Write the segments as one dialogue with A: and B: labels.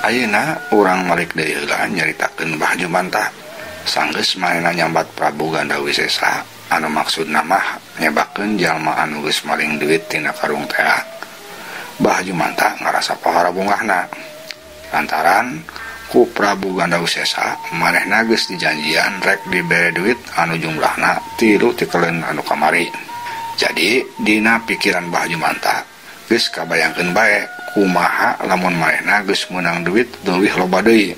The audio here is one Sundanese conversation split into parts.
A: Ayeuna urang malik deui heula nyaritakeun Mbah Jumantah sanggeus manehna nyambat Prabu Gandawisesa anu maksudna mah nyebakeun jalma anu geus maling duit tina karung teh. Mbah Jumantah ngarasa pahara bungahna lantaran ku Prabu Gandawisesa manehna geus dijanjian rek dibere duit anu jumlahna 3 tikeleun anu kamari. Jadi dina pikiran Mbah Jumantah geus kabayangkeun bae kumaha lamun manehna geus meunang duit leuwih loba deui.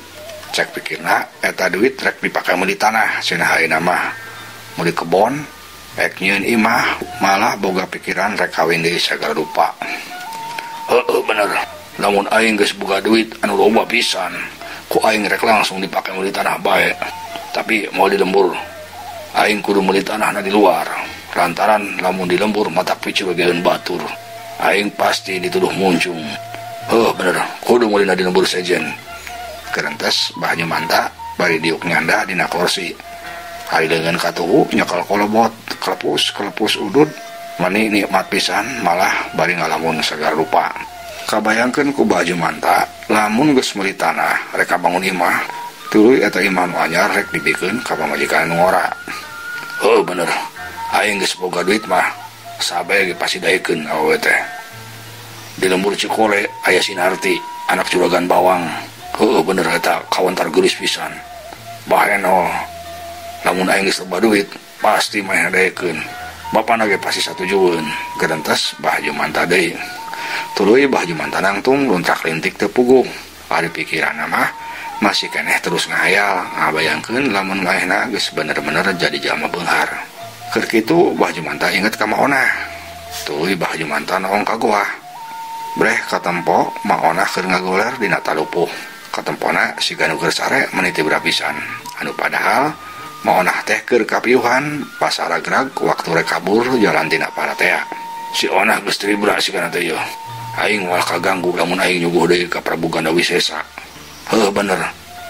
A: Cek pikirna eta duit rek dipake meuli tanah cenah ayeuna mah meuli kebon rek nyieun imah malah boga pikiran rek kawin deui sagala rupa. Heueuh bener, lamun aing geus boga duit anu loba pisan ku aing rek langsung dipake meuli tanah bae. Tapi mau di lembur aing kudu meuli tanahna di luar lantaran lamun di lembur matak picu bageun batur aing pasti dituduh muncung. Bener, kudu mulina di lembur sejen. Kerentes Mbah Jumantah bari diuk nyanda dina kursi. Hari dengan katuhu nyakal kolobot, kelepus udud, mani nikmat pisan malah bari ngalamun segala rupa. Kabayangkeun ku Mbah Jumantah, lamun geus meuli tanah rek bangun imah, tuluy eta imah nu anyar rek dibikeun ka pamajikan nu ngora. Bener, aing geus boga duit mah sabae ge pasti daekeun awewe teh. Di lembur Cikole aya Sinarti anak juragan bawang. Bener eta kawentar geulis pisan. Baheno lamun aing geus loba duit pasti manehna daekeun. Bapana ge pasti satujueun. Gerentes Mbah Jumantah deui. Tuluy Mbah Jumantah nangtung luntrak-lintik teu puguh. Ari pikiranna mah masih keneh terus ngahayal ngabayangkeun lamun manehna geus bener-bener jadi jalma beunghar. Keur kitu Mbah Jumantah inget ka maonah. Tuluy Mbah Jumantah naong ka goa. Breh katempo maonah keur ngagoler dina talupuh. Katempona siga nu keur sare meniti berapisan. Anu padahal maonah teh keur kapiuhan pas aragrag waktu rek kabur jalan tina paratea. Si onah geus tribra sigana teh yeuh. Aing moal kaganggu lamun aing nyuguh deui ka Prabu Gandawisesa. Bener,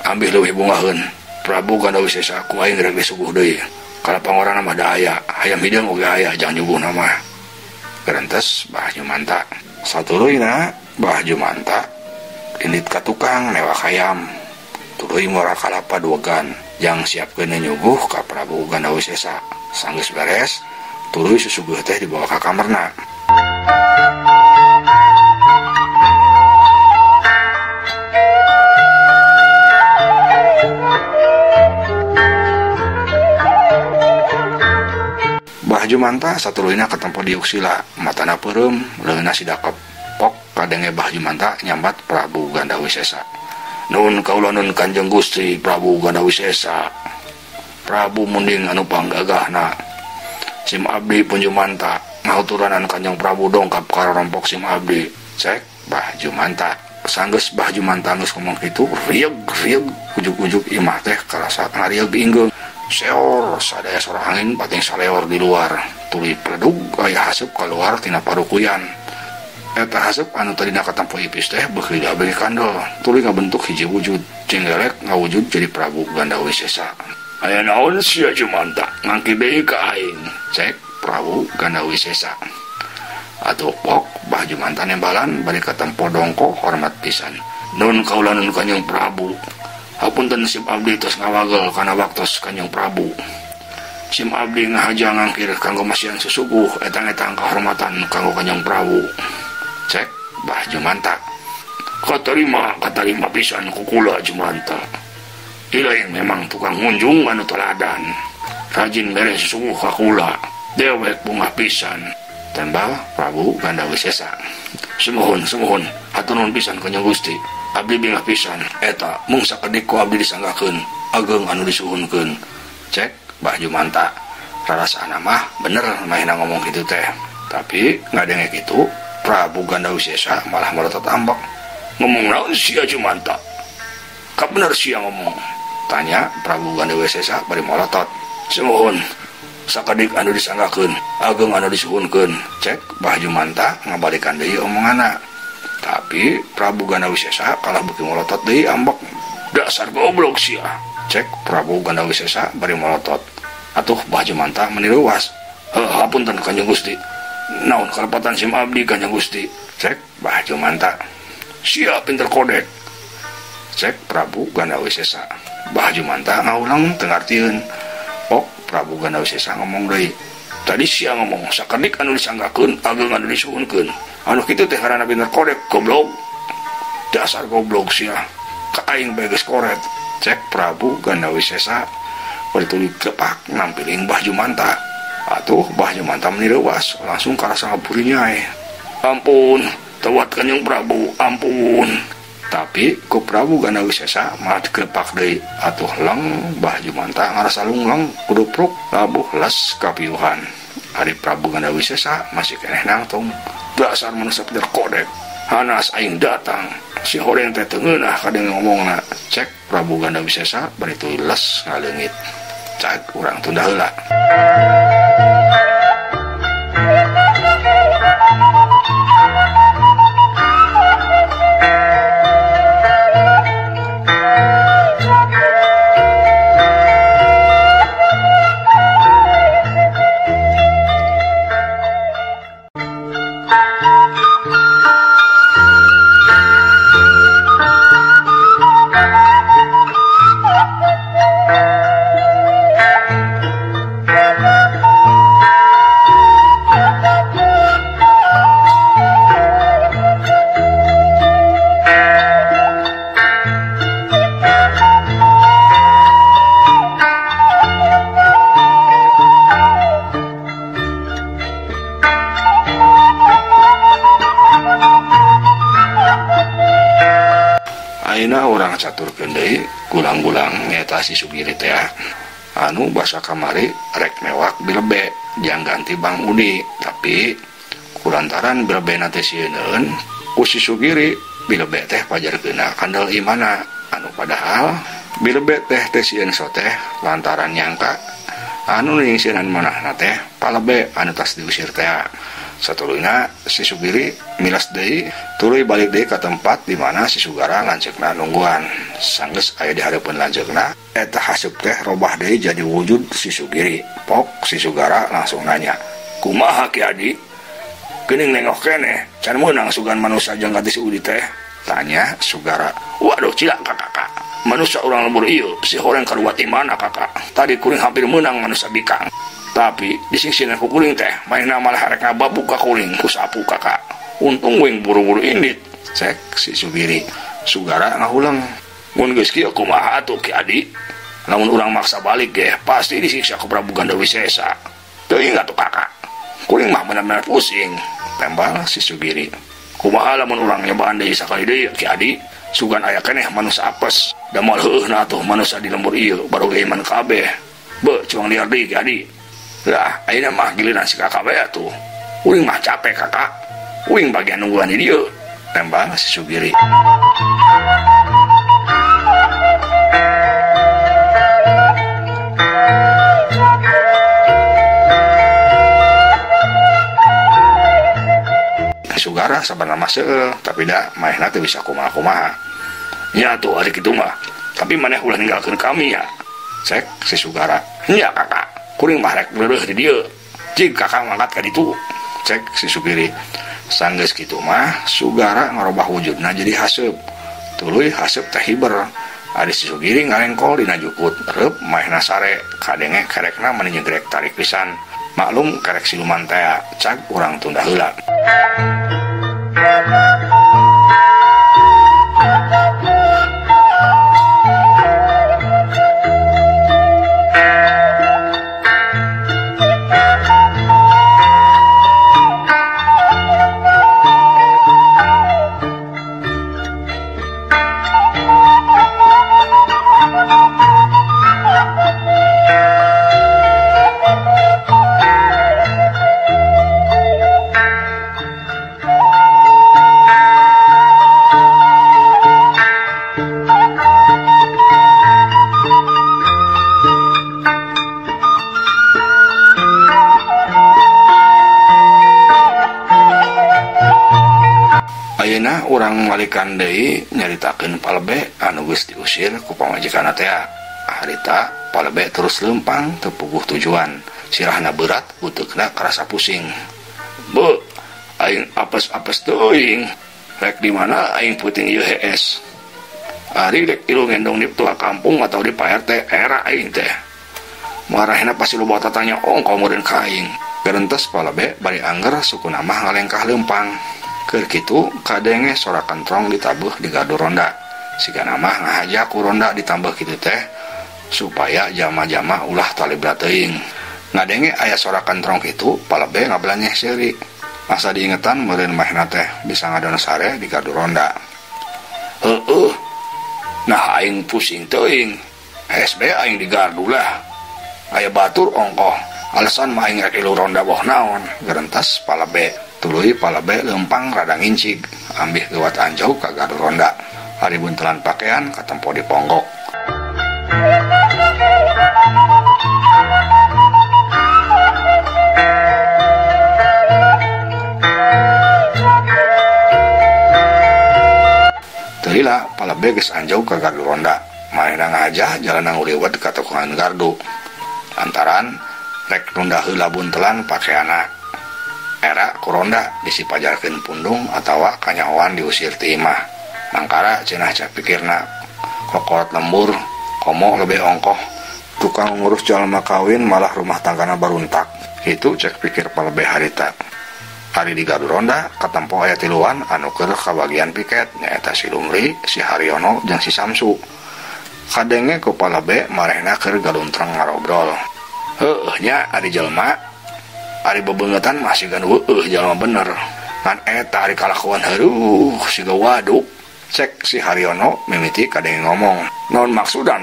A: ambil leuwih bungaheun. Prabu Gandawisesa ku aing rek disuguh deui. Kala pangorana mah da aya, hayam hideung oge aya jangan nyuguhna mah. Gerentes Mbah Jumantah. Satuluyna Mbah Jumantah indit ka tukang newak hayam. Tuluy mora kalapa duegan jang siapkeun nyuguh ka Prabu Gandawisesa. Sanggeus beres, tuluy susuguh teh dibawa ka kamarna. Mbah Jumantah satuluyna katempo diuk sila, matana peureum, leunna sidakep. Pok kadenge Mbah Jumantah nyambat Prabu Gandawisesa. Nun kaula nun Kanjeng Gusti Prabu Gandawisesa. Prabu munding anu panggagahna. Sim abdi pun Jumantah ngahuturanan Kanjeng Prabu dongkap ka rompok sim abdi. Cek Mbah Jumantah. Sanggeus Mbah Jumantah geus ngomong kitu, rieg ujug-ujug imah teh karasa ngarieg inggeung. Seor sadaya sora angin pating saleor di luar. Tuluy pledug aya haseup keluar tina parukuyan. Eta haseup anu tadina katampo ipis teh beukeuy abege kandel. Tuluy ngabentuk hiji wujud, cenggelek ngawujud jadi Prabu Gandawisesa. Aya naon sia Jumantah ngangki deui ka aing? Cek Prabu Gandawisesa. Atuh pok Mbah Jumantah nembalan bari katempo dongko hormat pisan. Nun kaula nun Kanjeng Prabu. Hapunten sim abdi tos ngawagel kana waktos Kanjeng Prabu. Sim abdi ngahaja ngangkir kanggo masian susuguh etang-etang kahormatan kanggo Kanjeng Prabu. Cek Mbah Jumantah.
B: katarima pisan kukula Jumanta. Ilain memang tukang ngunjung anu teladan, rajin mere susuh kakula, dewek bunga pisan.
A: Tembal Prabu Gandawisesa.
B: Semohon hatur nuhun pisan ka Nyai Gusti, abdi bingah pisan eta mung sakedik ku abdi disanggakeun ageng anu disuhunkeun.
A: Cek Mbah Jumanta, rarasana mah bener mainna ngomong gitu teh, tapi ngadenge kitu Prabu Gandawisesa malah merotot ambek.
B: Ngomong naon sia Jumanta? Ka bener sia ngomong?
A: Tanya Prabu Gandawisesa bari merotot.
B: Semohon sakedik anu disanggakeun ageng anu disuhunkeun.
A: Cek Mbah Jumanta ngabalikan deui omonganna, tapi Prabu Gandawisesa kalah beuki melotot deui ambek.
B: Dasar goblok sia.
A: Cek Prabu Gandawisesa bari melotot. Atuh Mbah Jumanta meniruwas.
B: Hapunten Kanjeng Gusti, naon kalepatan sim abdi Kanjeng Gusti?
A: Cek Mbah Jumanta.
B: Sia pinter kodek.
A: Cek Prabu Gandawisesa. Mbah Jumanta ngaulang teu ngartieun. Pok Prabu Gandawisesa ngomong deui.
B: Tadi sia ngomong sakedik anu disanggakeun ageng anu disuhunkeun. Anu kitu teh harana pinter kodek goblok. Dasar goblok sia. Ka aing bae geus koret.
A: Cek Prabu Gandawisesa bari tuluy kepak nampiling Mbah Jumanta. Atuh Mbah Jumanta menireuwas langsung karasa ngaburi nyai.
B: Ampun, tewat Kanjeng Prabu, ampun.
A: Tapi ku Prabu Gandawisesa malah dikepak deui. Atuh leng Mbah Jumanta ngarasa lungleng kudupruk labuh les kapiuhan. Ari Prabu Gandawisesa masih keneh nangtung.
B: Dasar manusia pinter kodek. Hanas aing datang. Si horeng teh teu ngeunah ka deung ngomongna.
A: Cek Prabu Gandawisesa bari tuluy les ngaleungit. Cak urang tunda heula. Ayeuna urang caturkeun deui gulang-gulang nyaeta si Sugiri teh anu basa kamari rek mewak bilebe jang ganti Bang Udi, tapi kulantaran bilebena teh sieun ku si Sugiri bilebe teh pajarkeunna kandel imana anu padahal bilebe teh sieun soteh lantaran nyangka anu nyingsiran manahna teh palebe anu tas diusir teh. Satuluyna si Sugiri milas deui tuluy balik deui ka tempat di mana si Sugara lanceukna nungguan. Sanggeus aya di hareupeun lanceukna eta haseup teh robah deui jadi wujud si Sugiri. Pok si Sugara langsung nanya,
B: "Kumaha Ki Adi? Geuning nengok keneh, can meunang sugan manusia jeung ganti si Udi teh?"
A: Tanya Sugara.
B: "Waduh cilak kakak, manusia urang lembur ieu si horeng karuat di mana kakak? Tadi kuring hampir meunang manusia bikang. Tapi disingsinan ku kuring teh mainna malah rek ngababuk ka kuring ku sapu kakak. Untung wing buru-buru indit."
A: Cek si Sugiri. Sugara ngahulang,
B: "Mun geus kieu kumaha atuh Ki Adi? Lamun urang maksa balik ge pasti disiksa ku Prabu Gandawisesa. Teuing atuh kakak. Kuring mah bener-bener pusing."
A: Tembal si Sugiri.
B: "Kumaha lamun urang nyobaan deui sakali deui Ki Adi? Sugan aya keneh manusia apes. Da moal heueuna atuh manusia di lembur ieu baru ge iman kabeh. Be cuang liar deui Ki Adi." "Lah, ayeuna mah giliran si kakak bae atuh. Uing mah capek kakak. Uing bagian nungguan di dieu."
A: Tembal si Sugiri. Sugara sabarna mah seueuh, tapi da maehna teu bisa kumaha-kumaha.
B: "Nya tuh ari kitu mah. Tapi maneh ulah ninggalkeun kami ya."
A: Cek si Sugara.
B: "Nya kakak. Kuring mah rek leureuh di dieu. Jig kakak ngangkat ka ditu."
A: Cek si Sugiri. Sanggeus kitu mah Sugara ngarobah wujudna jadi haseup. Tuluy haseup teh hiber. Ari si Sugiri ngarengkol dina jukut reup maehna sare kadenge kerekna meni nyegrek tarik pisan. Maklum kerek siluman teh cak urang tunda heula. balikan deui nyaritakeun Palebe anu geus diusir ku pamajikanna teh. Harita Palebe terus lempang teu puguh tujuan. Sirahna berat, uteukna karasa pusing. "Bu, aing apes-apes teuing. Rek di mana aing puting ieu hees? Ari rek ilu ngendong di tua kampung atau di Pak RT era aing teh. Marahna pasti lu bawa tatanya ongko meureun ka aing." Gerentes Palebe bari angger suku namah ngalengkah lempang. Keur kitu kadenge sora kentrong ditabuh di gardu ronda. Siga namah ngahajak ku ronda ditambah kitu teh supaya jama-jama ulah talibra teuing. Ngadenge aya sora kentrong kitu Palebe ngablanyeh seuri. Asa diingetan meureun mahna teh bisa ngadon sare di gardu ronda. Heueuh. Nah aing pusing teuing. SB aing di gardu lah. Aya batur ongkoh. Alasan mah aing rek ilu ronda boh naon. Gerentas Palebe. Tuluy Palebe lempang rada ngincig. Ambih lewat anjau ka gardu ronda. Hari buntelan pakaian katempo di ponggok. Lila Palebe geus anjau ka gardu ronda. Manehna ngajah jalanan uliwat ka tukungan gardu. Lantaran rek nunda heula buntelan pakaianna. Era ku ronda disipajarkeun pundung atawa kanyahoan diusir ti imah. Mangkara cenah cak pikirna kokorot lembur, komo lebih ongkoh. Tukang ngurus jalma kawin malah rumah tanggana baruntak. Itu cek pikir Palebe harita. Hari di gardu ronda katempo aya tiluan anu keur ka bagian piket nyaeta si Lumri, si Haryono jeung si Samsu. Kadenge ku Palebe marehna keur galuntreng ngarobrol. Heueuh nya ari jelema ari bebeungetan masih gan weueuh jalma bener. Ngan eta ari kalakuan heuruh siga waduk. Cek si Haryono mimiti kadenge ngomong. Naon maksudna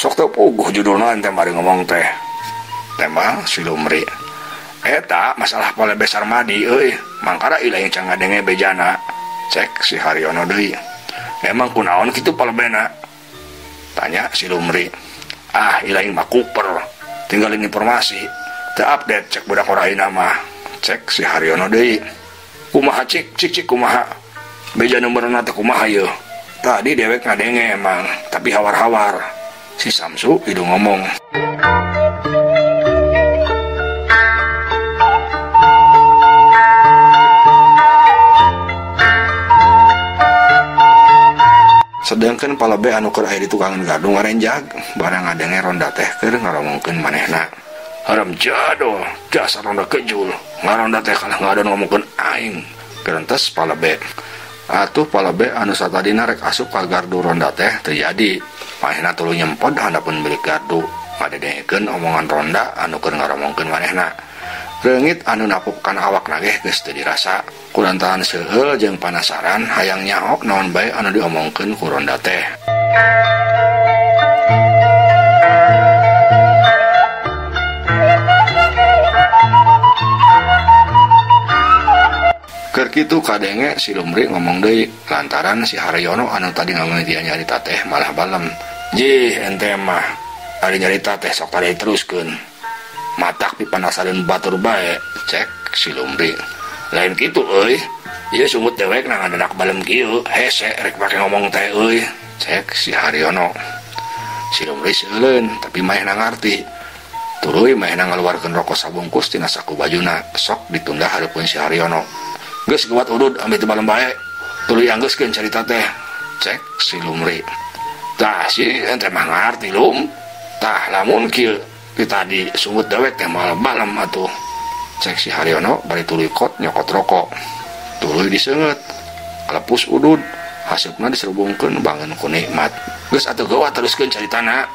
A: sok teu puguh judulna ente mari ngomong teh. Tembang si Lumri. Eta masalah Palebe Sarmadi euy, mangkara ilaing can ngadenge bejana. Cek si Haryono deui. Emang kunaon kitu Palebena? Tanya si Lumri. Ah, ilaing mah kuper. Tinggalin informasi. Teu update cek budak oraina mah. Cek si Haryono deui. Kumaha cik kumaha? Beja nomorna teh kumaha yeuh? Tadi dewek ngadenge emang, tapi hawar-hawar. Si Samsu hidung ngomong. Sedangkan Palebe anu keur aya di tukangan gardu ngarenjag, barang ngadenge ronda teh keur ngaromongkeun manehna. Haram jado, dasar ronda kejul. Ngaronda teh kalah ngadon ngomongkeun aing. Gerentes Palebe. Atuh Palebe anu satadina rek asup ka gardu ronda teh teu jadi. Manehna tuluy nyempod handapun milik gardu. Ngadedengekeun omongan ronda anu keur ngaromongkeun manehna. Reungit anu napupkan awakna ge geus teu dirasa. Kulantaran seuheul jeung panasaran hayang nyaok naon bae anu diomongkeun ku ronda teh. Keur kitu kadenge si Lumri ngomong deui lantaran si Haryono anu tadi ngameutia nyarita teh malah balem. Jih ente mah ari nyarita teh sok tadi teruskeun. Matak pipanasareun batur bae, cek si Lumri. Lain kitu euy. Ieu sumut dewek na ngadenak balem kieu, hese rek pake ngomong teh euy, cek si Haryono. Si Lumri seuleun tapi maehna ngarti. Tuluy maehna ngaluarkeun rokok sabungkus tina saku bajuna, sok ditunda hareupeun si Haryono. Geus gawat udud ambil teu balem bae. Tuluy anggeuskeun carita teh, cek si Lumri. Tah si ente mah ngarti Lum. Tah lamun kieu kita di sumut dewek teh malah balem atuh. Cek si Haryono bari tuluy kot nyokot rokok. Tuluy diseungeut. Kalepus udud. Hasupna diserubungkeun bangeun ku nikmat. Geus atuh geuwat teruskeun caritana.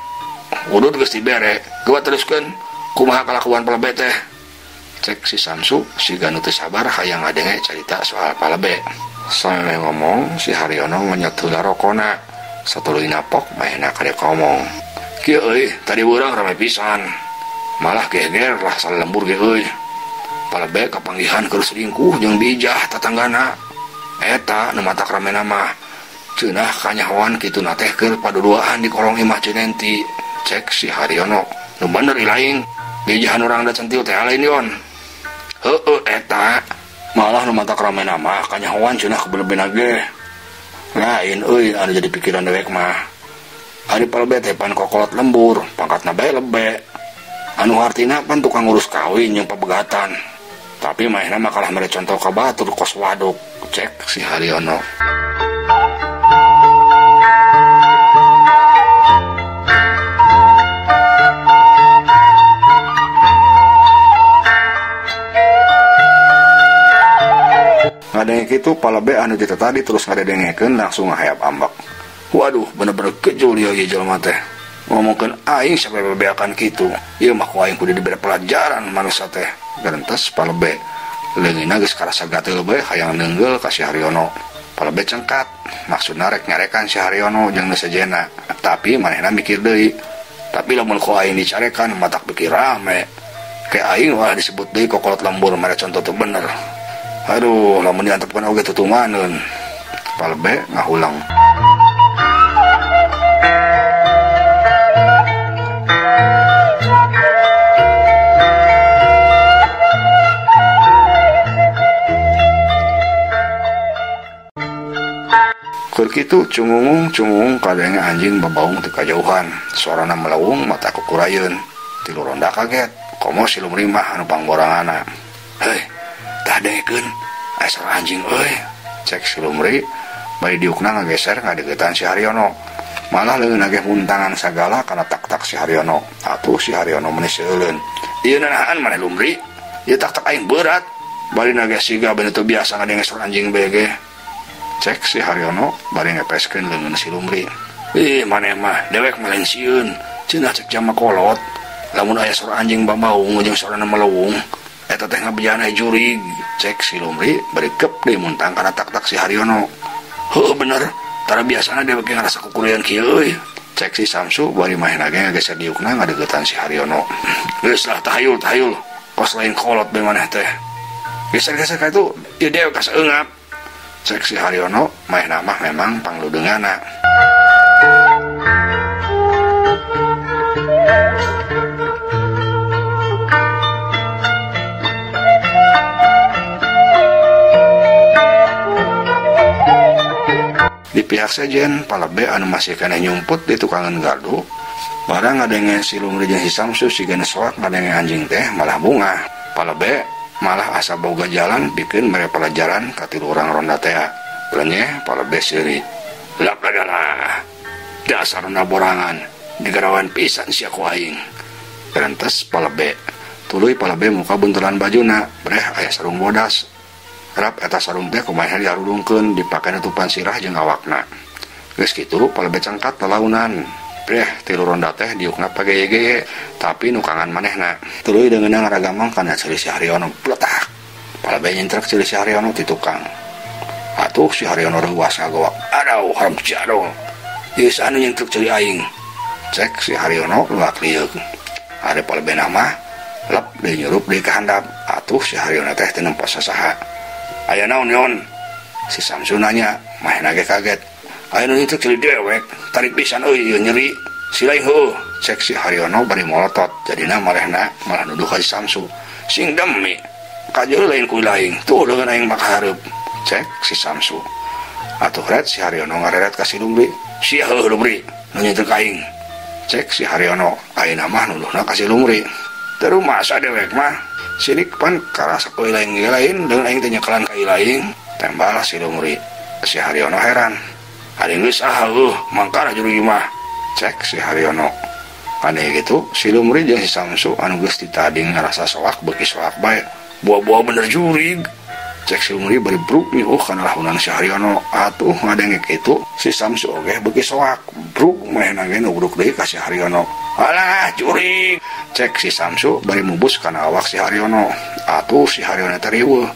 A: Udud geus dibere. Geuwat teruskeun kumaha kalakuan Palebe teh. Cek si Samsu siga nu teu sabar hayang ngadenge carita soal Palebe. Sameme ngomong si Haryono ngonyot heula rokona. Satuluy napok maehna kadek ngomong. Kieu euy, tadi urang rame pisan. Malah geger lah salembur ge euy. Palebe kapanggihan keur selingkuh jeung bijah tatanggana. Eta nu matak ramena mah ceunah kanyahoan kituna teh keur paduduaan di kolong imah Cinenti. Cek si Haryono. Nu bener ilaing, bijahan urang da centil teh lain yon. Heueuh eta malah nu matak ramena mah kanyahoan ceunah kebeulebena ge.
B: lain anu jadi pikiran dewek mah ari palebe teh pan kokolot lembur pangkatna bae lebe anu artina pan tukang ngurus kawin jeung pabegatan tapi mainna mah kalah mere contoh ka batur kos waduk cek si Haryono.
A: Ngadenge kitu palebe anu jeta tadi terus ngadedengekeun langsung ngahayap ambak.
B: Waduh bener-bener kejul ya jelema teh ngomongkeun aing sampai bebeakan kitu ieu mah ku aing kudu diberi pelajaran manusia teh.
A: Geureuntes palebe leungina geus karasa gatel bae hayang neunggel ka si Haryono. Palebe cengkat maksudna rek nyarekan si Haryono jeung nu sejena tapi manehna mikir deui.
B: Tapi lamun ku aing dicarekan matak pikir rame ke aing wah disebut deui kokolot lembur mere contoh teu bener. Aduh, lamun diantepkeun oge tutumaneun.
A: Palebe ngahulang. Keur kitu cungung kadenge anjing babaung teu kajauhan. Suarana melewung mata kukurayeun. Tilu ronda kaget. Komo si Lumri mah anu pangborangana.
B: Hei, tah dengekeun asal anjing euy
A: cek si Lumri bari diukna ngageser ngadegetan si Haryono malah leungeun ge muntangan sagala kana tak-tak si Haryono. Atuh si Haryono meuni seuleun
B: ieu nanahan maneh Lumri ieu tak-tak aing berat bari nage siga bener teu biasa ngadengeser anjing bege
A: cek si Haryono bari ngepeskeun leungeun si Lumri.
B: Maneh mah dewek malen sieun cenah cek jama kolot lamun aya suara anjing babaung jeung suarana melewung eta teh ngabejana jurig
A: cek si Lumri bari kep deui muntang kana tak-tak si Haryono.
B: Heuh bener tara biasana dewe ge ngarasa kukurean kieu euy
A: cek si Samsu bari mahena ge ngageser diukna ngadegetan si Haryono.
B: Geus lah tahayul kos lain kolot bae maneh teh geser-geser ka itu ieu dewe ka saeungap
A: cek si Haryono mahena mah memang pangludeungana. Di pihak sejen palebe anu masih kena nyumput di tukangan gardu barang ngadenge si Lumri jeung si Samsu siga soak ngadenge anjing teh malah bunga. Palebe malah asa boga jalan bikin mere pelajaran ka tilu urang ronda teh. Leunge palebe seuri
B: lakadalah dasarna borangan digarawan pisan sia ku aing.
A: Geureuntes palebe tuluy palebe muka buntelan bajuna breh aya sarung bodas. Rap eta sarung teh kumaha diarudungkeun dipake nutupan sirah jeung awakna. Geus kitu palebe cangkat talaunan. Breh tilu ronda teh diukna pageye-geye tapi nukangan manehna. Tuluy deungeunna ngaragamang kana ceuli si Haryono pletak. Palebe nyentrek ceuli si Haryono ti tukang. Atuh si Haryono reuas ngagowak.
B: Aduh haram jadol. Ieu anu nyentrek ceuli aing.
A: Cek si Haryono luak lieur. Are palebe mah lep deui nyurup deui ka handap. Atuh si Haryono teh teu nempo sasaha.
B: Aya naon yon?
A: Si Samsu nanya, mahena ge kaget.
B: Aya nu itu ceuli dewek, tarik pisan euy ieu nyeri. Silain heuh,
A: cek si Haryono bari molotot. Jadina marehna malah nuduh ka si Samsu.
B: Sing demi, kajeu lain ku lain. Tuh leungeun aing maka hareup.
A: Cek si Samsu. Atuh ret si Haryono ngareret ka si Lumri.
B: Sia heuh Lumri, nu nyentrek aing.
A: Cek si Haryono, ayeuna mah nuduhna ka si Lumri.
B: Terus masa dewek mah
A: sidik pan karasa ku lain dengan aing teh nyekelan ka ilaing tembal si Lumri. Si Haryono heran.
B: Ari geus saha heuh mangkara jurig mah.
A: Cek si Haryono. Ane gitu si Lumri jeung si Samsu anu geus ditading ngarasa soak beuki soak bae.
B: Buah-buah bener jurig.
A: Cek si Lumri bari bruk nih kana lahunan si Haryono. Atuh ngadenge kitu si Samsu oge beuki soak bruk mahena ge nubruk deui ka si Haryono.
B: Alah jurig.
A: Cek si Samsu bari mubus kana awak si Haryono. Atuh si Haryono teh riweuh.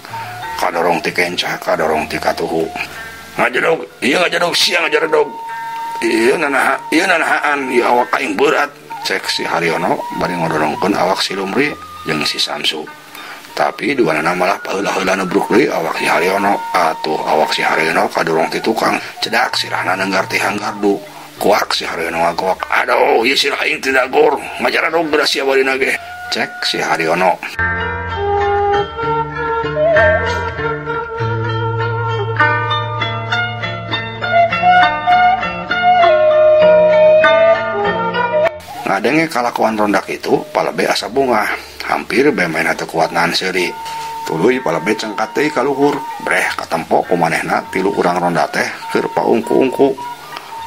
A: Kadorong ti kencah, kadorong ti katuhu.
B: Ngajedog, ieu ngajedog sia ngajedog. Ieu nanahaan ieu awak aing berat.
A: Cek si Haryono bari ngodorongkeun awak si Lumri jeung si Samsu. Tapi duanana malah paheula-heula nubruk deui awak si Haryono. Atuh awak si Haryono kadorong ti tukang. Cedak sirahna neunggar ti hanggardu. Kuak si Haryono ngagowak.
B: Aduh, ieu sirah aing teu dagor. Ngajar dog beras sia barina ge.
A: Cek si Haryono. ngadenge kalakuan rondak itu Palebe asa bunga hampir bemain teu kuat nahan seuri. Tuluy Palebe cengkat deui ka luhur breh katempo ku manehna tilu urang ronda teh keur paungku-ungku.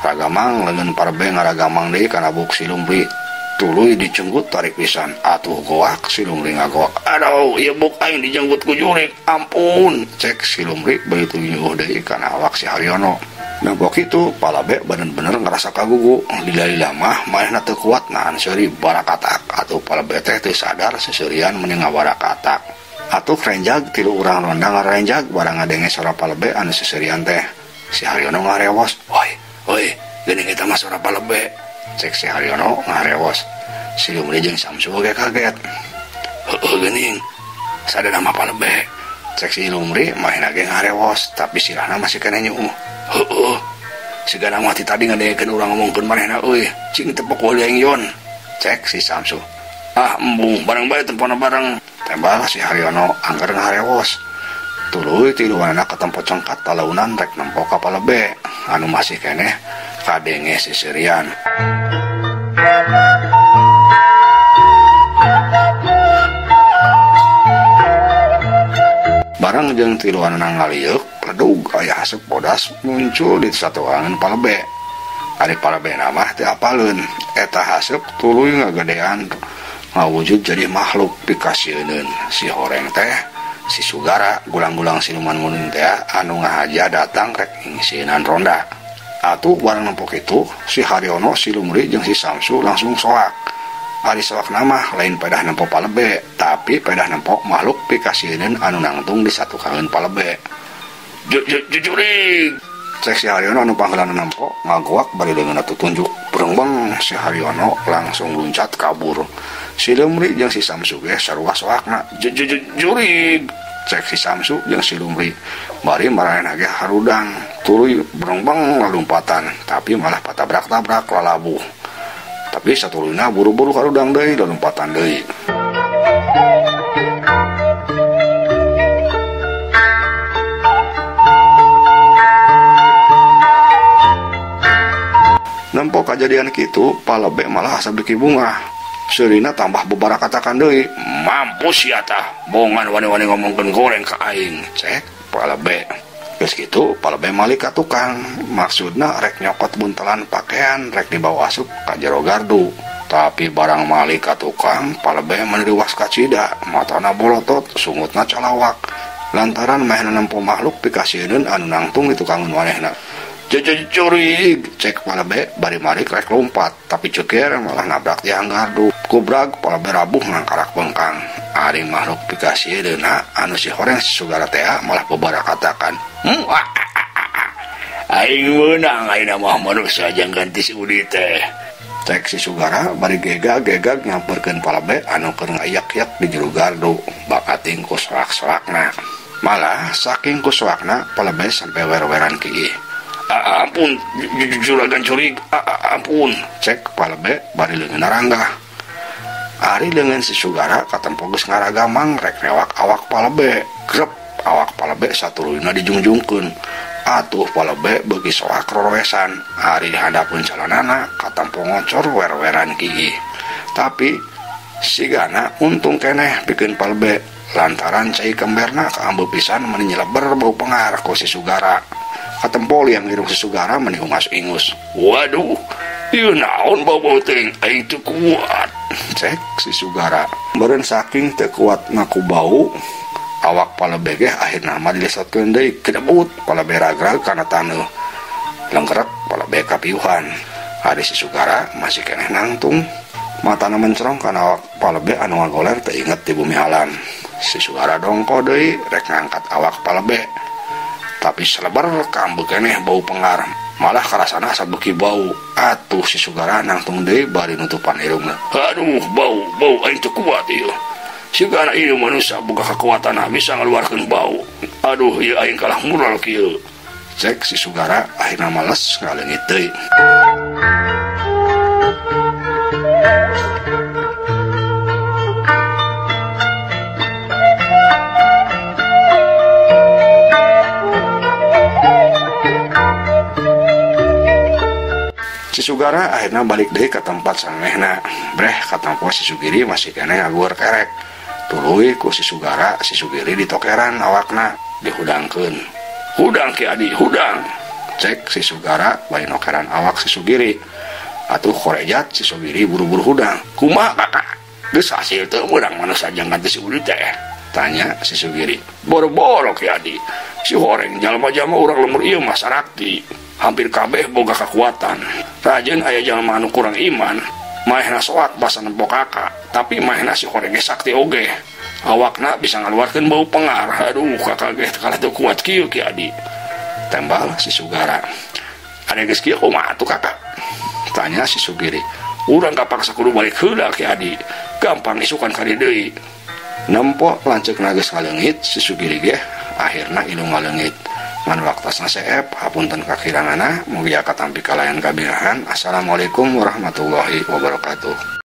A: Ragamang leungeun Palebe ngaragamang deui kana buk si Lumri. Tuluy dicenggut tarik pisan atuh goak si Lumri ngagoak.
B: Aduh ieu buk aing dijenggut ku jurig, ampun,
A: cek si Lumri begitu nyuuh deui kana awak si Haryono. Nampo kitu Palebe bener-bener ngerasa kagugu. Lila-lila mah manehna teu kuat nahan seuri barakatak atuh Palebe teh teu sadar seseurian mending ngabarakatak. Atuh renjag tilu urang ronda ngarenjag barang ngadenge suara Palebe anu seseurian teh. Si Haryono ngarewos, "Woi, geuning eta mah suara Palebe." Cek si Haryono ngarewos. Si Lumri jeung Samsu ge kaget.
B: "Heueuh geuning, sadana mah Palebe."
A: Cek si Lumri mahina ge ngarewos, tapi silahna masih kena nyuuh.
B: "Heueuh, sigana mah ti tadi ngadengekeun urang ngomongkeun manehna euy, cing teu pok aing yon."
A: Cek si Samsu.
B: "Ah, embung, bareng bae tempona bareng."
A: Tembal si Haryono angger ngarewos. Tuluy tiluanana katempo cengkat talaunan rek nempo ka Palebe anu masih keneh kadenge sisirian. Barang jeung tiluanana ngaliuk ledug aya haseup bodas muncul di satuangan Palebe. Ari Palebe mah teu apaleun eta haseup tuluy ngagedean ngawujud jadi makhluk pikasieun si horeng teh si Sugara gulang-gulang siluman nguning teh anu ngahaja datang rek ngisieun ronda. Atuh barang nempo kitu si Haryono si Lumri jeung si Samsu langsung soak. Ari soak nama lain pedah nempo Palebe tapi pedah nempo makhluk pikasieun anu nangtung di satu kangeun Palebe.
B: Jujurig,
A: cek si Haryono anu panggeulana nempo ngagoak bari leungeunna tutunjuk. Berengbeng si Haryono langsung luncat kabur. Si Lumri jeung si Samsu ge sarua soakna.
B: Jurig,
A: cek si Samsu jeung si Lumri bari maranehna ge harudang tuluy berengbeng lalumpatan tapi malah patabrak-tabrak lalabuh. Tapi satuluyna buru-buru harudang deui lalumpatan deui. Nempo kajadian kitu Palebe malah asa beki bunga. Seurina tambah bebarakatakan deui.
B: "Mampus sia tah, bohongan wani-wani ngomongkeun goreng ka aing."
A: Cek Palebe. Geus kitu Palebe malik ka tukang. Maksudna rek nyokot buntelan pakaian rek dibawa asup ka jero gardu. Tapi barang malik ka tukang Palebe meneriwas kacida, matana bolotot, sungutna calawak. Lantaran mehna nempo makhluk pikasieun anu nangtung di tukangun manehna.
B: Jurig,
A: cek Palebe bari malik rek lompat tapi ceker malah nabrak tiang gardu. Kubrag Palebe rabuh ngangkarak bengkang. Ari makhluk pikasieun anu si horeng si Sugara teh malah bebarakatakan.
B: "Aing meunang ayeuna mah manusia jang ganti si Udi teh."
A: Cek si Sugara bari gegag nyamperkeun Palebe anu keur ngayak-yak di jero gardu bakating ku soak-soakna. Malah saking ku soakna Palebe sampe wer-weran kieu.
B: "Ampun, juragan Jurig, ampun."
A: Cek Palebe bari leungeunna ranggah. Ari leungeun si Sugara katempo geus ngaragamang rek newak awak Palebe. Grep awak Palebe satuluyna dijungjungkeun. Atuh Palebe beuki soak roroesan. Ari handapeun calanana katempo ngocor wer-weran kieu. Tapi sigana untung keneh pikeun Palebe lantaran cai kemberna kaambeuk pisan meuni nyeleber bau pengar ku si Sugara. Katempo liang hirup si Sugara meuni ungas-ingus.
B: "Waduh, ieu naon bau-bau teuing aing teu kuat."
A: Cek si Sugara. Beureun saking teu kuat ngaku bau, awak Palebe ge akhirna mah dilesotkeun deui kedebut Palebe ragrag kana taneuh. Lengkerek Palebe kapiuhan. Ari si Sugara masih keneh nangtung. Matana mencrong kana awak Palebe anu ngagoler teu inget di bumi halan. Si Sugara dongko deui rek ngangkat awak Palebe. Tapi selebar kaambeuk keneh bau pengar. Malah karasana sabeuki bau. Atuh si Sugara nangtung deui bari nutupan irungna.
B: "Aduh, bau aing teu kuat ieu. Sigana ieu manusia boga kakuatan bisa ngaluarkeun bau. Aduh, ieu aing kalah mural kieu."
A: Cek si Sugara akhirna males ngaleungit deui. Si Sugara akhirnya balik deui ke tempat sanehna. Breh katampo si Sugiri masih kene ngaguar kerek. Tuluy ku si Sugara, si Sugiri ditokeran awakna dihudangkeun. "Hudang Ki Adi, hudang." Cek si Sugara bae nokeran awak si Sugiri. Atuh korejat si Sugiri buru-buru hudang. "Kumaha Kakak? Geus hasil teu meurang mana sajang ganti si Uli teh?" Tanya si Sugiri. "Boro-boro Ki Adi. Si horeng jalma-jalma urang lemur ieu mah sarakti. Hampir kabeh boga kekuatan. Rajen aya jalma anu kurang iman, maehna soat basa nempo Kakak, tapi maehna si horeng sakti oge. Awakna bisa ngaluarkeun bau pengar. Aduh Kakak ge kalah teu kuat kieu Ki Adi." Tembal si Sugara. "Ade geus kieu kumaha atuh Kakak?" Tanya si Sugiri. "Urang kapaksa kudu balik heula Ki Adi. Gampang isukan kali deui." Nempo lanceukna geus ngaleungit si Sugiri ge akhirna ilu ngaleungit. Man waktasna seep hapunten kakiranganna mugia katampi kalayan kabirahan. Assalamualaikum warahmatullahi wabarakatuh.